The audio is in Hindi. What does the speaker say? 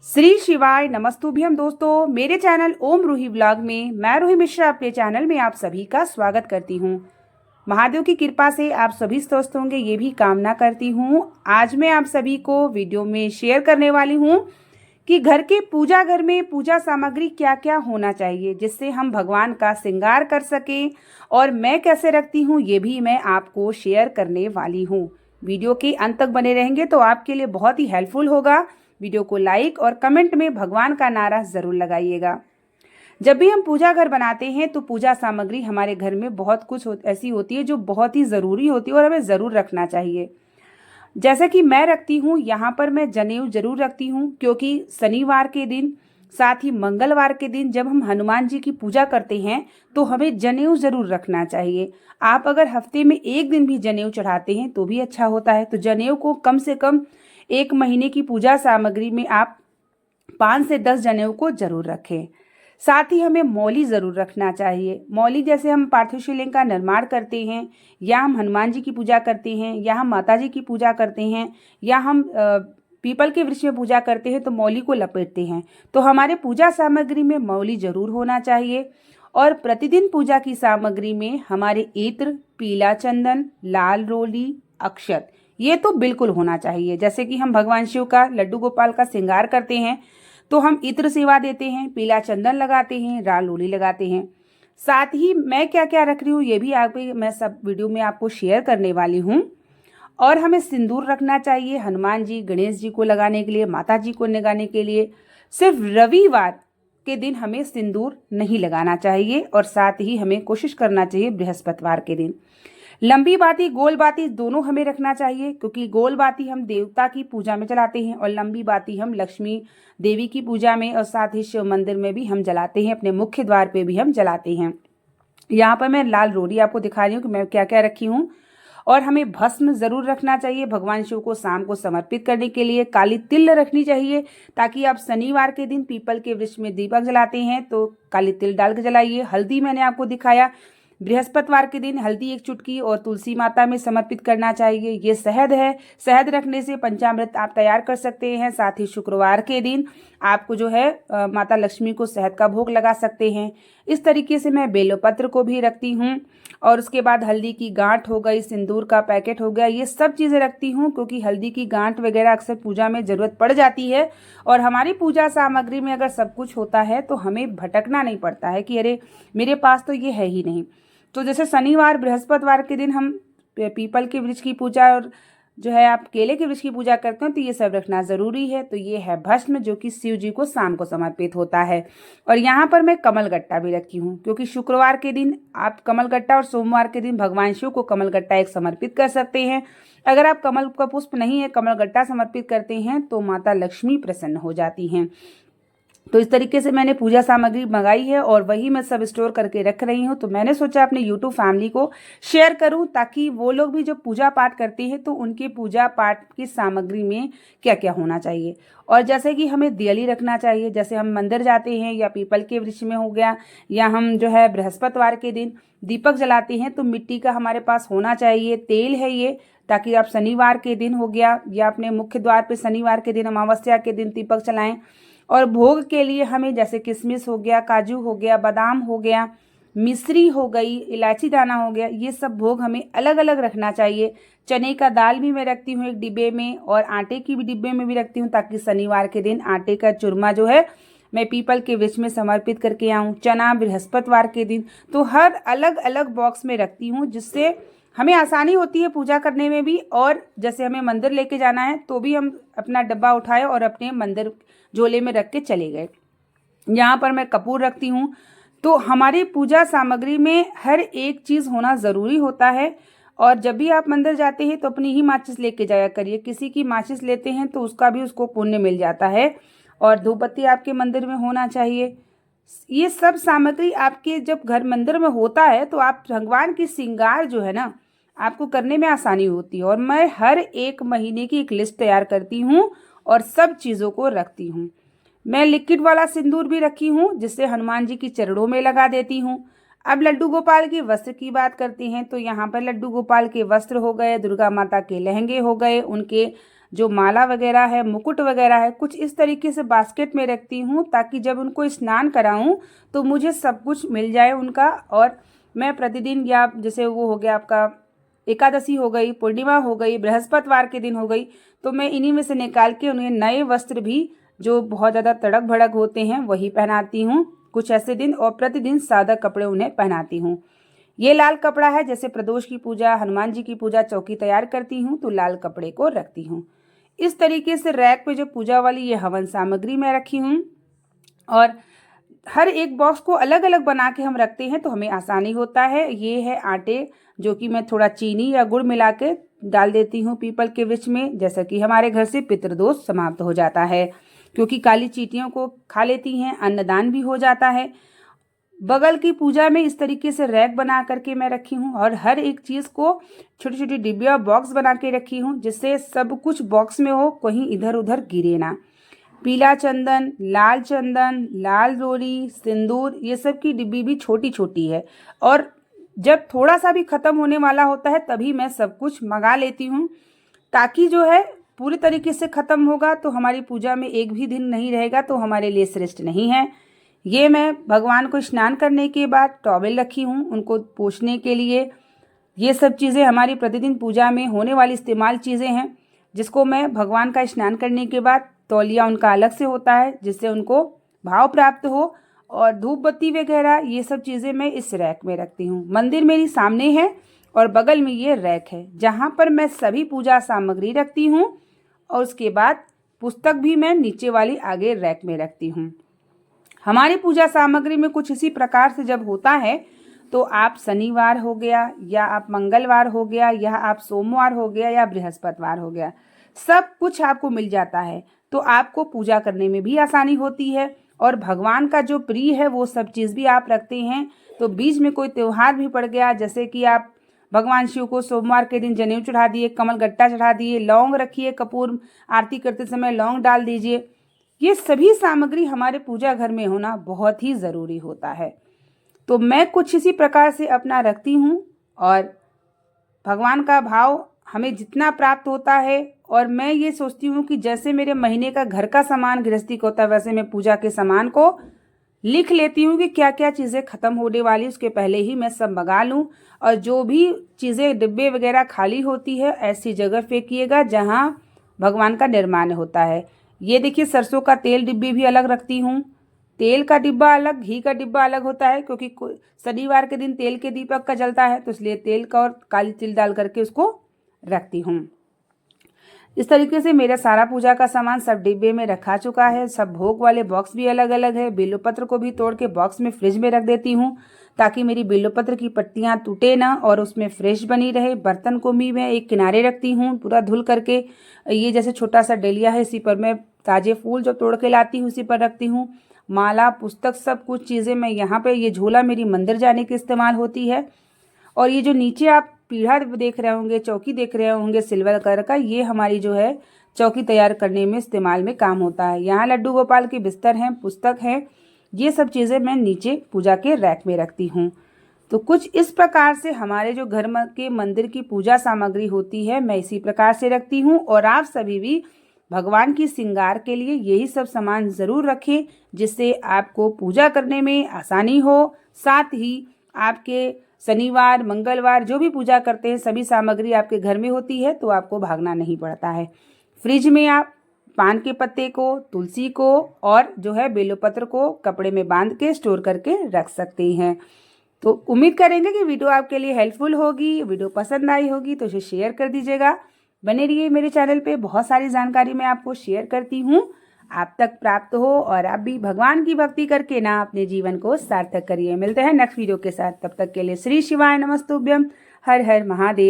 श्री शिवाय नमस्तुभ्यम दोस्तों, मेरे चैनल ओम रूही व्लॉग में मैं रूही मिश्रा अपने चैनल में आप सभी का स्वागत करती हूँ। महादेव की कृपा से आप सभी स्वस्थ होंगे ये भी कामना करती हूँ। आज मैं आप सभी को वीडियो में शेयर करने वाली हूँ कि घर के पूजा घर में पूजा सामग्री क्या क्या होना चाहिए जिससे हम भगवान का श्रृंगार कर सकें, और मैं कैसे रखती हूँ ये भी मैं आपको शेयर करने वाली हूँ। वीडियो के अंत तक बने रहेंगे तो आपके लिए बहुत ही हेल्पफुल होगा। वीडियो को लाइक और कमेंट में भगवान का नारा ज़रूर लगाइएगा। जब भी हम पूजा घर बनाते हैं तो पूजा सामग्री हमारे घर में बहुत कुछ ऐसी होती है जो बहुत ही ज़रूरी होती है और हमें ज़रूर रखना चाहिए। जैसे कि मैं रखती हूँ, यहाँ पर मैं जनेऊ जरूर रखती हूँ, क्योंकि शनिवार के दिन साथ ही मंगलवार के दिन जब हम हनुमान जी की पूजा करते हैं तो हमें जनेऊ जरूर रखना चाहिए। आप अगर हफ्ते में एक दिन भी जनेऊ चढ़ाते हैं तो भी अच्छा होता है। तो जनेऊ को कम से कम एक महीने की पूजा सामग्री में आप 5 से 10 जनेऊ को जरूर रखें। साथ ही हमें मौली ज़रूर रखना चाहिए। मौली जैसे हम पार्थिव शिवलिंग का निर्माण करते हैं, या हम हनुमान जी की पूजा करते हैं, या हम माता जी की पूजा करते हैं, या हम पीपल के वृक्ष में पूजा करते हैं तो मौली को लपेटते हैं। तो हमारे पूजा सामग्री में मौली जरूर होना चाहिए। और प्रतिदिन पूजा की सामग्री में हमारे इत्र, पीला चंदन, लाल रोली, अक्षत, ये तो बिल्कुल होना चाहिए। जैसे कि हम भगवान शिव का लड्डू गोपाल का श्रृंगार करते हैं तो हम इत्र सेवा देते हैं, पीला चंदन लगाते हैं, लाल रोली लगाते हैं। साथ ही मैं क्या क्या रख रही हूँ ये भी मैं सब वीडियो में आपको शेयर करने वाली हूँ। और हमें सिंदूर रखना चाहिए हनुमान जी गणेश जी को लगाने के लिए, माता जी को लगाने के लिए। सिर्फ रविवार के दिन हमें सिंदूर नहीं लगाना चाहिए, और साथ ही हमें कोशिश करना चाहिए बृहस्पतिवार के दिन। लंबी बाती गोल बाती दोनों हमें रखना चाहिए, क्योंकि गोल बाती हम देवता की पूजा में जलाते हैं और लंबी बाती हम लक्ष्मी देवी की पूजा में और साथ ही शिव मंदिर में भी हम जलाते हैं, अपने मुख्य द्वार पे भी हम जलाते हैं। यहाँ पर मैं लाल रोली आपको दिखा रही हूँ कि मैं क्या क्या रखी हूँ। और हमें भस्म जरूर रखना चाहिए भगवान शिव को शाम को समर्पित करने के लिए। काली तिल रखनी चाहिए, ताकि आप शनिवार के दिन पीपल के वृक्ष में दीपक जलाते हैं तो काली तिल डाल के जलाइए। हल्दी मैंने आपको दिखाया, बृहस्पतिवार के दिन हल्दी 1 चुटकी और तुलसी माता में समर्पित करना चाहिए। ये शहद है, शहद रखने से पंचामृत आप तैयार कर सकते हैं। साथ ही शुक्रवार के दिन आपको जो है माता लक्ष्मी को शहद का भोग लगा सकते हैं। इस तरीके से मैं बेलपत्र को भी रखती हूँ। और उसके बाद हल्दी की गांठ हो गई, सिंदूर का पैकेट हो गया, ये सब चीज़ें रखती हूँ, क्योंकि हल्दी की गांठ वगैरह अक्सर पूजा में ज़रूरत पड़ जाती है। और हमारी पूजा सामग्री में अगर सब कुछ होता है तो हमें भटकना नहीं पड़ता है कि अरे मेरे पास तो ये है ही नहीं। तो जैसे शनिवार बृहस्पतिवार के दिन हम पीपल के वृक्ष की पूजा और जो है आप केले के वृक्ष की पूजा करते हैं तो ये सब रखना ज़रूरी है। तो ये है भस्म, जो कि शिव जी को शाम को समर्पित होता है। और यहाँ पर मैं कमलगट्टा भी रखी हूँ, क्योंकि शुक्रवार के दिन आप कमलगट्टा और सोमवार के दिन भगवान शिव को कमलगट्टा एक समर्पित कर सकते हैं। अगर आप कमल का पुष्प नहीं है, कमलगट्टा समर्पित करते हैं तो माता लक्ष्मी प्रसन्न हो जाती हैं। तो इस तरीके से मैंने पूजा सामग्री मंगाई है और वही मैं सब स्टोर करके रख रही हूँ। तो मैंने सोचा अपने यूट्यूब फैमिली को शेयर करूँ, ताकि वो लोग भी जो पूजा पाठ करते हैं तो उनके पूजा पाठ की सामग्री में क्या क्या होना चाहिए। और जैसे कि हमें दियली रखना चाहिए, जैसे हम मंदिर जाते हैं या पीपल के वृक्ष में हो गया, या हम जो है बृहस्पतिवार के दिन दीपक जलाते हैं तो मिट्टी का हमारे पास होना चाहिए। तेल है ये, ताकि आप शनिवार के दिन हो गया या अपने मुख्य द्वार पर शनिवार के दिन अमावस्या के दिन दीपक जलाएं। और भोग के लिए हमें जैसे किशमिश हो गया, काजू हो गया, बादाम हो गया, मिश्री हो गई, इलायची दाना हो गया, ये सब भोग हमें अलग अलग रखना चाहिए। चने का दाल भी मैं रखती हूँ एक डिब्बे में, और आटे की भी डिब्बे में भी रखती हूँ, ताकि शनिवार के दिन आटे का चूरमा जो है मैं पीपल के वृक्ष में समर्पित करके आऊँ। चना बृहस्पतिवार के दिन, तो हर अलग अलग बॉक्स में रखती हूँ, जिससे हमें आसानी होती है पूजा करने में भी। और जैसे हमें मंदिर लेके जाना है तो भी हम अपना डब्बा उठाए और अपने मंदिर झोले में रख के चले गए। यहाँ पर मैं कपूर रखती हूँ। तो हमारी पूजा सामग्री में हर एक चीज़ होना ज़रूरी होता है। और जब भी आप मंदिर जाते हैं तो अपनी ही माचिस लेके जाया करिए। किसी की माचिस लेते हैं तो उसका भी उसको पुण्य मिल जाता है। और धूपबत्ती आपके मंदिर में होना चाहिए। ये सब सामग्री आपके जब घर मंदिर में होता है तो आप भगवान की श्रृंगार जो है ना आपको करने में आसानी होती है। और मैं हर एक महीने की एक लिस्ट तैयार करती हूँ और सब चीज़ों को रखती हूँ। मैं लिक्विड वाला सिंदूर भी रखी हूँ, जिससे हनुमान जी की चरणों में लगा देती हूँ। अब लड्डू गोपाल के वस्त्र की बात करते हैं तो यहाँ पर लड्डू गोपाल के वस्त्र हो गए, दुर्गा माता के लहंगे हो गए, उनके जो माला वगैरह है, मुकुट वगैरह है, कुछ इस तरीके से बास्केट में रखती हूँ ताकि जब उनको स्नान कराऊँ तो मुझे सब कुछ मिल जाए उनका। और मैं प्रतिदिन, या जैसे वो हो गया आपका एकादशी हो गई, पूर्णिमा हो गई, बृहस्पतिवार के दिन हो गई, तो मैं इन्हीं में से निकाल के उन्हें नए वस्त्र भी जो बहुत ज़्यादा तड़क भड़क होते हैं वही पहनाती हूँ कुछ ऐसे दिन, और प्रतिदिन सादा कपड़े उन्हें पहनाती हूँ। ये लाल कपड़ा है, जैसे प्रदोष की पूजा, हनुमान जी की पूजा, चौकी तैयार करती हूँ तो लाल कपड़े को रखती हूँ। इस तरीके से रैक पे जो पूजा वाली ये हवन सामग्री मैं रखी हूँ, और हर एक बॉक्स को अलग अलग बना के हम रखते हैं तो हमें आसानी होता है। ये है आटे, जो कि मैं थोड़ा चीनी या गुड़ मिला के डाल देती हूँ पीपल के वृक्ष में, जैसा कि हमारे घर से पितृदोष समाप्त हो जाता है, क्योंकि काली चींटियों को खा लेती हैं, अन्नदान भी हो जाता है। बगल की पूजा में इस तरीके से रैक बना करके मैं रखी हूँ, और हर एक चीज़ को छोटी छोटी डिब्बिया बॉक्स बना के रखी हूँ, जिससे सब कुछ बॉक्स में हो, कहीं इधर उधर गिरे ना। पीला चंदन, लाल रोली, सिंदूर, ये सब की डिब्बी भी छोटी छोटी है, और जब थोड़ा सा भी ख़त्म होने वाला होता है तभी मैं सब कुछ मंगा लेती हूँ, ताकि जो है पूरी तरीके से ख़त्म होगा तो हमारी पूजा में एक भी दिन नहीं रहेगा तो हमारे लिए श्रेष्ठ नहीं है। ये मैं भगवान को स्नान करने के बाद टॉवेल रखी हूँ उनको पोंछने के लिए। ये सब चीज़ें हमारी प्रतिदिन पूजा में होने वाली इस्तेमाल चीज़ें हैं, जिसको मैं भगवान का स्नान करने के बाद, तौलिया उनका अलग से होता है जिससे उनको भाव प्राप्त हो, और धूप बत्ती वगैरह ये सब चीज़ें मैं इस रैक में रखती हूँ। मंदिर मेरी सामने है और बगल में ये रैक है जहाँ पर मैं सभी पूजा सामग्री रखती हूँ, और उसके बाद पुस्तक भी मैं नीचे वाली आगे रैक में रखती हूँ। हमारी पूजा सामग्री में कुछ इसी प्रकार से जब होता है तो आप शनिवार हो गया, या आप मंगलवार हो गया, या आप सोमवार हो गया, या बृहस्पतिवार हो गया, सब कुछ आपको मिल जाता है तो आपको पूजा करने में भी आसानी होती है, और भगवान का जो प्रिय है वो सब चीज़ भी आप रखते हैं। तो बीच में कोई त्यौहार भी पड़ गया, जैसे कि आप भगवान शिव को सोमवार के दिन जनेऊ चढ़ा दिए, कमल गट्टा चढ़ा दिए, लौंग रखिए, कपूर आरती करते समय लौंग डाल दीजिए, ये सभी सामग्री हमारे पूजा घर में होना बहुत ही ज़रूरी होता है। तो मैं कुछ इसी प्रकार से अपना रखती हूँ, और भगवान का भाव हमें जितना प्राप्त होता है, और मैं ये सोचती हूँ कि जैसे मेरे महीने का घर का सामान गृहस्थी का होता है, वैसे मैं पूजा के सामान को लिख लेती हूँ कि क्या क्या चीज़ें ख़त्म होने वाली, उसके पहले ही मैं सब मंगा लूँ। और जो भी चीज़ें डिब्बे वगैरह खाली होती है ऐसी जगह फेंकिएगा जहाँ भगवान का निर्माण होता है। ये देखिए, सरसों का तेल डिब्बी भी अलग रखती हूँ, तेल का डिब्बा अलग, घी का डिब्बा अलग होता है, क्योंकि शनिवार के दिन तेल के दीपक का जलता है तो इसलिए तेल का और काली तिल डाल करके उसको रखती हूँ। इस तरीके से मेरा सारा पूजा का सामान सब डिब्बे में रखा चुका है। सब भोग वाले बॉक्स भी अलग अलग है। बेलोपत्र को भी तोड़ के बॉक्स में फ्रिज में रख देती हूँ ताकि मेरी बेलोपत्र की पत्तियाँ टूटे ना और उसमें फ्रेश बनी रहे। बर्तन को भी मैं एक किनारे रखती हूँ पूरा धुल करके। ये जैसे छोटा सा डलिया है, इसी पर मैं ताजे फूल जो तोड़ के लाती हूँ उसी पर रखती हूँ। माला, पुस्तक, सब कुछ चीज़ें मैं यहाँ पे, ये झोला मेरी मंदिर जाने की इस्तेमाल होती है। और ये जो नीचे आप पीढ़ा देख रहे होंगे, चौकी देख रहे होंगे सिल्वर कलर का, ये हमारी जो है चौकी तैयार करने में इस्तेमाल में काम होता है। यहाँ लड्डू गोपाल के बिस्तर हैं, पुस्तक हैं, ये सब चीज़ें मैं नीचे पूजा के रैक में रखती हूँ। तो कुछ इस प्रकार से हमारे जो घर के मंदिर की पूजा सामग्री होती है मैं इसी प्रकार से रखती हूँ। और आप सभी भी भगवान की श्रृंगार के लिए यही सब सामान ज़रूर रखें, जिससे आपको पूजा करने में आसानी हो। साथ ही आपके शनिवार, मंगलवार जो भी पूजा करते हैं सभी सामग्री आपके घर में होती है तो आपको भागना नहीं पड़ता है। फ्रिज में आप पान के पत्ते को, तुलसी को और जो है बेलोपत्र को कपड़े में बांध के स्टोर करके रख सकते हैं। तो उम्मीद करेंगे कि वीडियो आपके लिए हेल्पफुल होगी। वीडियो पसंद आई होगी तो इसे शेयर कर दीजिएगा। बने रहिए मेरे चैनल पे, बहुत सारी जानकारी मैं आपको शेयर करती हूँ, आप तक प्राप्त हो और आप भी भगवान की भक्ति करके ना अपने जीवन को सार्थक करिए। मिलते हैं नेक्स्ट वीडियो के साथ, तब तक के लिए श्री शिवाय नमस्तुभ्यम। हर हर महादेव।